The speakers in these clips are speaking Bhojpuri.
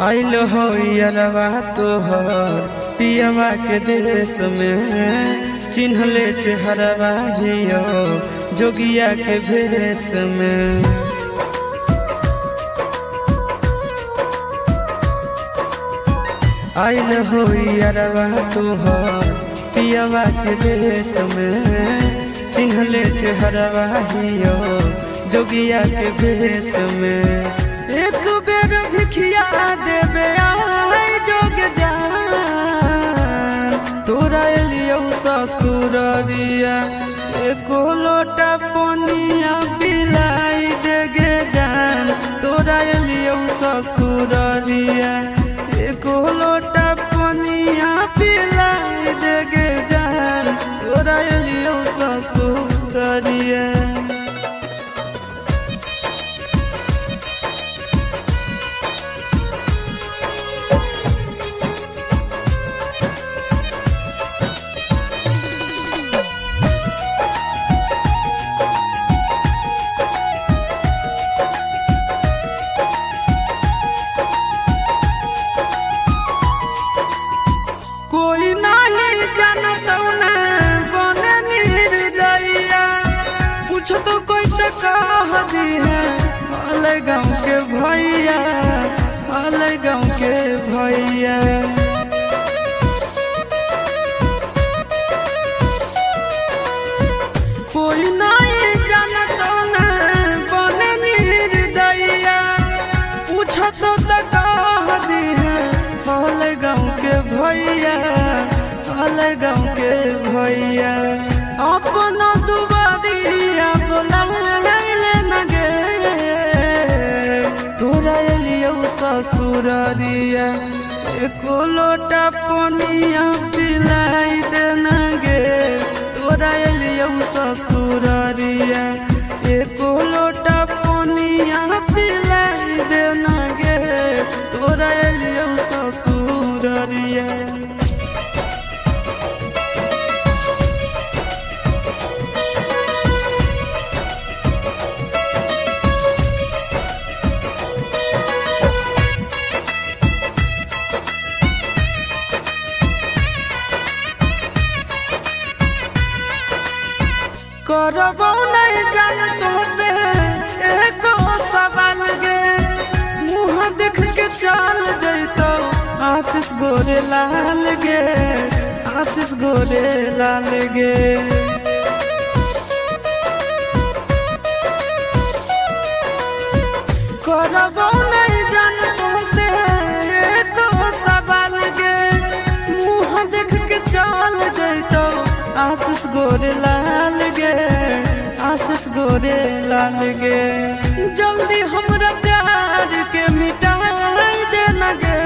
आइल हो यारवा तोहर पियवा के देश में, चिन्हले चेहरवा हियो जोगिया के भेष में। आइल हो यारवा तोहर पियवा के देश में, चिन्हले चेहरवा हियो जोगिया के भेष में। एक बेर भिखिया देवे आई जोग जान, तोरा एलियो ससुररिया एको लोटा पनिया पिलाई देगे जान। तोरा एलियो ससुररिया एको लोटा पनिया पिलाई देगे जान। तोरा एलियो ससुररिया कोई नहीं जानत बने निर्दयिया, पूछ तो कोई तो कह दी है हाल गाँव के भैया, हाल गाँव के भैया। कोई नहीं जानत बने निर्दयिया, पूछ तो कह दी है हाल गाँव के भैया, हाल गाँव के भैया। अपना दुबारिया बोलाइले न गे, तोरा एलियो ससुररिया एको लोटा पनिया पिलाई दे न गे। तोरा एलियो ससुररिया एको लोटा पनिया पिलाई दे न गे। तोरा एलियो ससुररिया करबो नहीं जान तो से एको सवाल गे, मुँह देख के चल जैतो आशीष गोरे लाल गे, आशीष गोरे लाल गे। करबो नहीं जान तो से एको सवाल गे, मुँह देख के चल जैतो आशीष गोरे लाल गे, आशीष गोरे लाल गे। जल्दी हमरा प्यार के मिटाई दे न गे,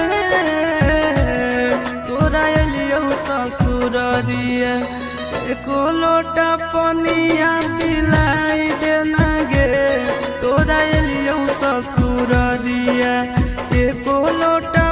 तोरा एलियो ससुररिया एको लोटा पनिया पिलाई दे न गे। तोरा एलियो ससुररिया एको लोटा